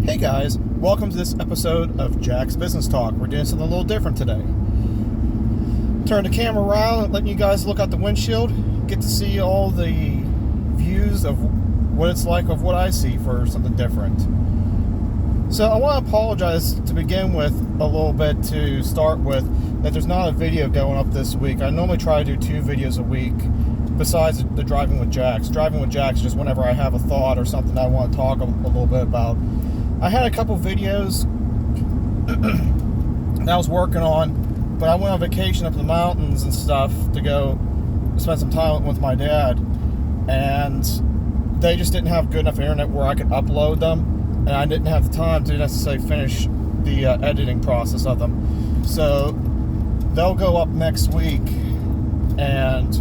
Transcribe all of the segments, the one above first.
Hey guys, welcome to this episode of Jack's Business Talk. We're doing something a little different today. Turn the camera around, letting you guys look out the windshield, get to see all the views of what it's like of what I see for something different. So I want to apologize to begin with a little bit to start with that there's not a video going up this week. I normally try to do 2 videos a week besides the Driving with Jacks. Driving with Jacks is just whenever I have a thought or something I want to talk a little bit about. I had a couple videos that I was working on, but I went on vacation up in the mountains and stuff to go spend some time with my dad, and they just didn't have good enough internet where I could upload them, and I didn't have the time to necessarily finish the editing process of them. So they'll go up next week, and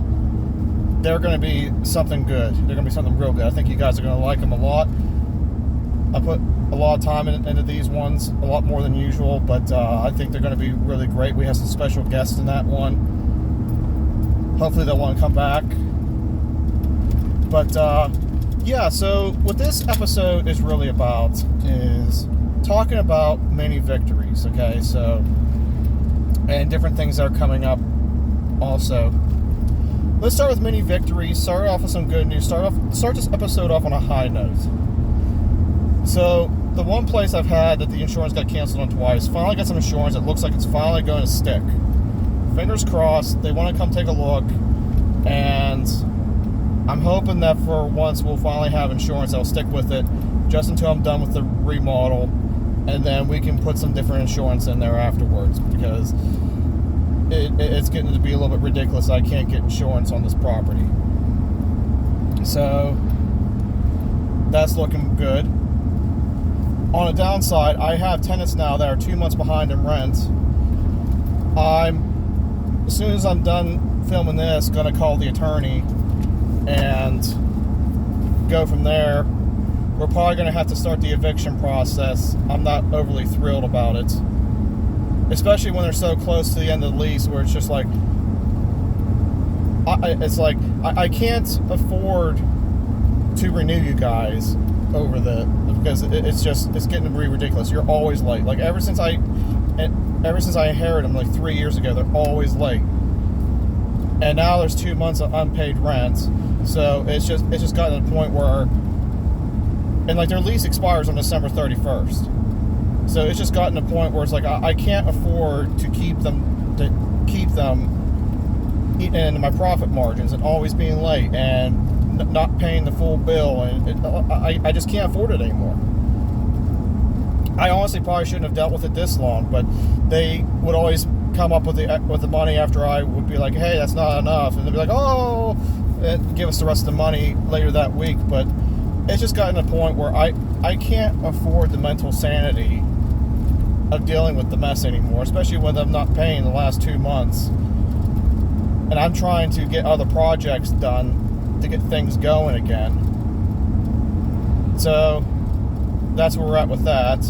they're going to be something good. They're going to be something real good. I think you guys are going to like them a lot. I put a lot of time into these ones, a lot more than usual, but I think they're going to be really great. We have some special guests in that one. Hopefully they'll want to come back. But yeah, so what this episode is really about is talking about mini victories, okay? So, and different things that are coming up also. Let's start with mini victories. Start off with some good news. Start this episode off on a high note. So, the one place I've had that the insurance got canceled on twice, finally got some insurance. It looks like it's finally going to stick. Fingers crossed. They want to come take a look. And I'm hoping that for once we'll finally have insurance that'll stick with it just until I'm done with the remodel. And then we can put some different insurance in there afterwards, because it's getting to be a little bit ridiculous. I can't get insurance on this property. So, that's looking good. On the downside, I have tenants now that are 2 months behind in rent. As soon as I'm done filming this, going to call the attorney and go from there. We're probably going to have to start the eviction process. I'm not overly thrilled about it, especially when they're so close to the end of the lease, where it's just like, I can't afford to renew you guys over because it's getting to be ridiculous. You're always late. Like ever since I inherited them like 3 years ago, they're always late. And now there's 2 months of unpaid rent. So it's just gotten to the point where, and like their lease expires on December 31st. So it's just gotten to the point where it's like I can't afford to keep them eating into my profit margins and always being late and not paying the full bill, and I just can't afford it anymore. I honestly probably shouldn't have dealt with it this long, but they would always come up with the money after I would be like, hey, that's not enough, and they'd be like, oh, and give us the rest of the money later that week. But it's just gotten to the point where I can't afford the mental sanity of dealing with the mess anymore, especially when I'm not paying the last 2 months, and I'm trying to get other projects done to get things going again. So that's where we're at with that.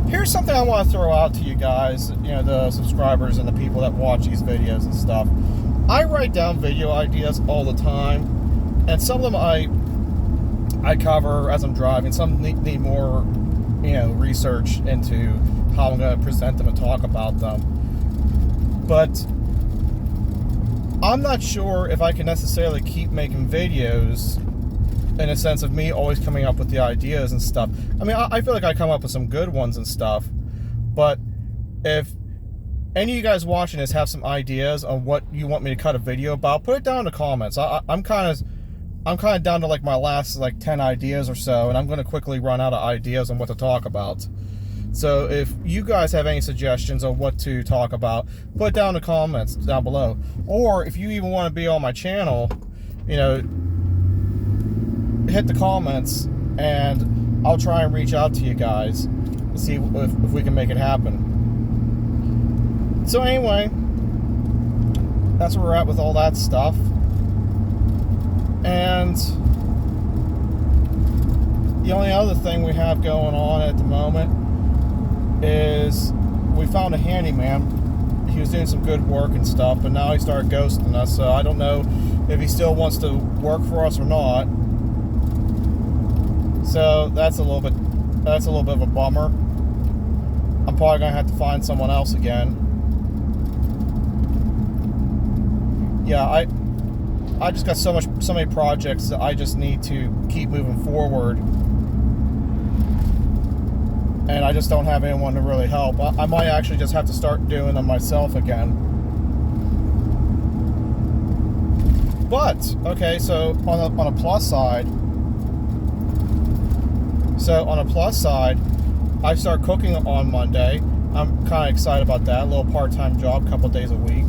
Here's something I want to throw out to you guys, the subscribers and the people that watch these videos and stuff. I write down video ideas all the time, and some of them I cover as I'm driving. Some need more research into how I'm going to present them and talk about them. But I'm not sure if I can necessarily keep making videos in a sense of me always coming up with the ideas and stuff. I mean, I feel like I come up with some good ones and stuff, but if any of you guys watching this have some ideas on what you want me to cut a video about, put it down in the comments. I'm kind of down to like my last 10 ideas or so, and I'm going to quickly run out of ideas on what to talk about. So if you guys have any suggestions on what to talk about, put it down in the comments down below. Or if you even want to be on my channel, hit the comments and I'll try and reach out to you guys and see if we can make it happen. So anyway, that's where we're at with all that stuff. And the only other thing we have going on at the moment is we found a handyman. He was doing some good work and stuff, but now he started ghosting us, so I don't know if he still wants to work for us or not. So that's a little bit of a bummer. I'm probably gonna have to find someone else again. Yeah, I just got so many projects that I just need to keep moving forward, and I just don't have anyone to really help. I might actually just have to start doing them myself again. But okay, so on a plus side, I start cooking on Monday. I'm kind of excited about that. A little part-time job, a couple days a week.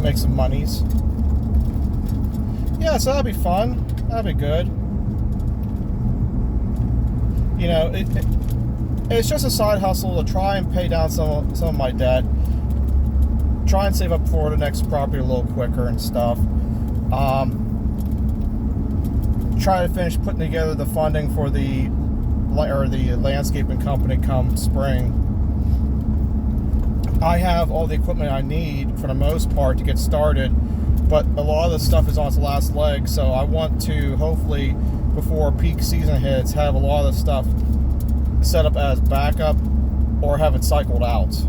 Make some monies. Yeah, so that'd be fun. That'd be good. You know, it's just a side hustle to try and pay down some of my debt. Try and save up for the next property a little quicker and stuff. Try to finish putting together the funding for the landscaping company come spring. I have all the equipment I need for the most part to get started, but a lot of the stuff is on its last leg, so I want to hopefully, before peak season hits, have a lot of the stuff set up as backup or have it cycled out.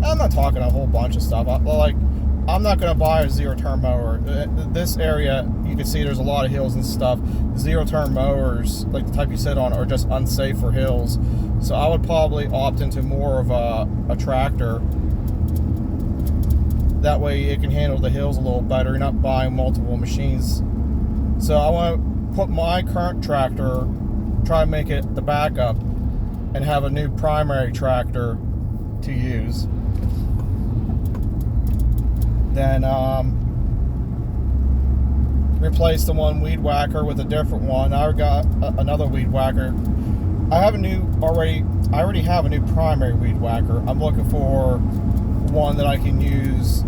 I'm not talking a whole bunch of stuff. I'm not going to buy a zero-turn mower. This area, you can see there's a lot of hills and stuff. Zero-turn mowers, like the type you sit on, are just unsafe for hills. So I would probably opt into more of a tractor. That way it can handle the hills a little better. You're not buying multiple machines. So I want to put my current tractor, try and make it the backup, and have a new primary tractor to use. Then replace the one weed whacker with a different one. I got another weed whacker. I already have a new primary weed whacker. I'm looking for one that I can use,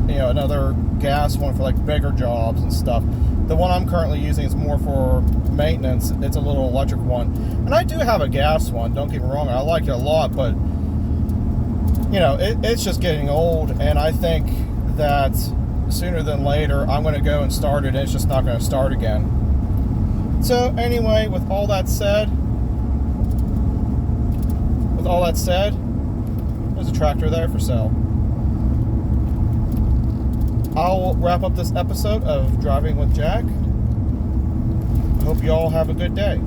another gas one for like bigger jobs and stuff. The one I'm currently using is more for maintenance. It's a little electric one. And I do have a gas one, don't get me wrong. I like it a lot, but it's just getting old, and I think that sooner than later I'm going to go and start it, and it's just not going to start again. So anyway, with all that said, there's a tractor there for sale. I'll wrap up this episode of Driving with Jack. I hope you all have a good day.